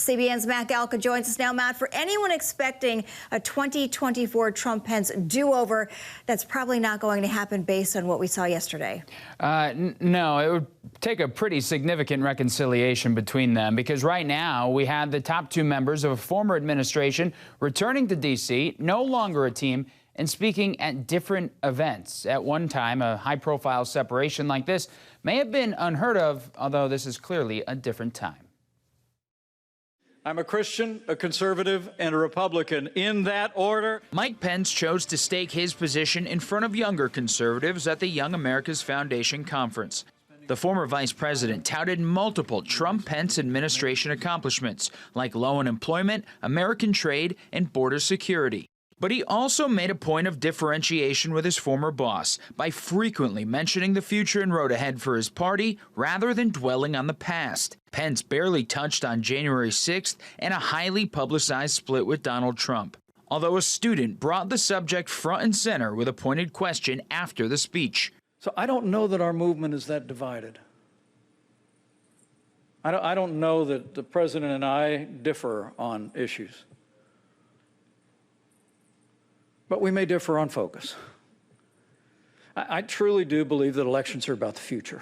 CBN's Matt Galka joins us now. Matt, for anyone expecting a 2024 Trump-Pence do-over, that's probably not going to happen based on what we saw yesterday. No, it would take a pretty significant reconciliation between them, because right now we have the top two members of a former administration returning to D.C., no longer a team, and speaking at different events. At one time, a high-profile separation like this may have been unheard of, although this is clearly a different time. I'm a Christian, a conservative, and a Republican, in that order. Mike Pence chose to stake his position in front of younger conservatives at the Young America's Foundation conference. The former vice president touted multiple Trump-Pence administration accomplishments, like low unemployment, American trade, and border security. But he also made a point of differentiation with his former boss by frequently mentioning the future and road ahead for his party rather than dwelling on the past. Pence barely touched on January 6th and a highly publicized split with Donald Trump, although a student brought the subject front and center with a pointed question after the speech. So I don't know that our movement is that divided. I don't know that the president and I differ on issues. But we may differ on focus. I truly do believe that elections are about the future.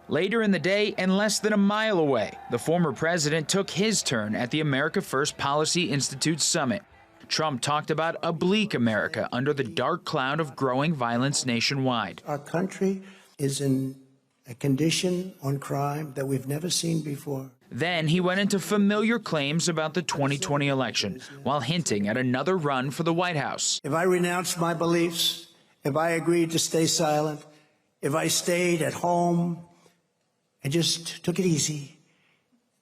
Later in the day, and less than a mile away, the former president took his turn at the America First Policy Institute Summit. Trump talked about a bleak America under the dark cloud of growing violence nationwide. Our country is in a condition on crime that we've never seen before. Then he went into familiar claims about the 2020 election, while hinting at another run for the White House. If I renounced my beliefs, if I agreed to stay silent, if I stayed at home and just took it easy,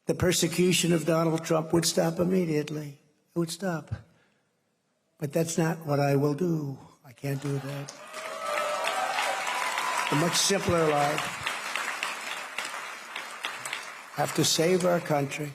the persecution of Donald Trump would stop immediately. It would stop. But that's not what I will do. I can't do that. A much simpler life. Have to save our country.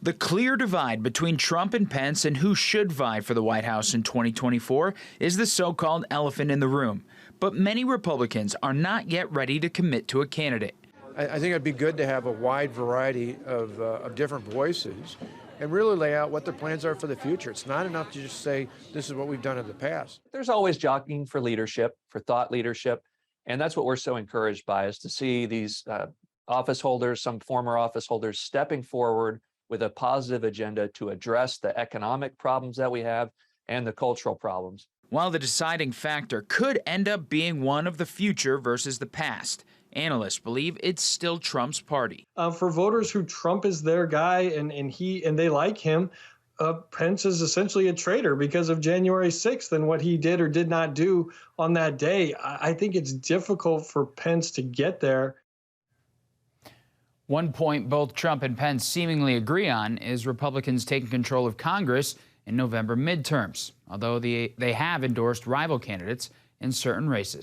The clear divide between Trump and Pence and who should vie for the White House in 2024 is the so-called elephant in the room. But many Republicans are not yet ready to commit to a candidate. I think it'd be good to have a wide variety of different voices and really lay out what their plans are for the future. It's not enough to just say, this is what we've done in the past. There's always jockeying for leadership, for thought leadership. And that's what we're so encouraged by, is to see these office holders, some former office holders, stepping forward with a positive agenda to address the economic problems that we have and the cultural problems. While the deciding factor could end up being one of the future versus the past, analysts believe it's still Trump's party. For voters who Trump is their guy and they like him, Pence is essentially a traitor because of January 6th and what he did or did not do on that day. I think it's difficult for Pence to get there. One point both Trump and Pence seemingly agree on is Republicans taking control of Congress in November midterms, although they have endorsed rival candidates in certain races.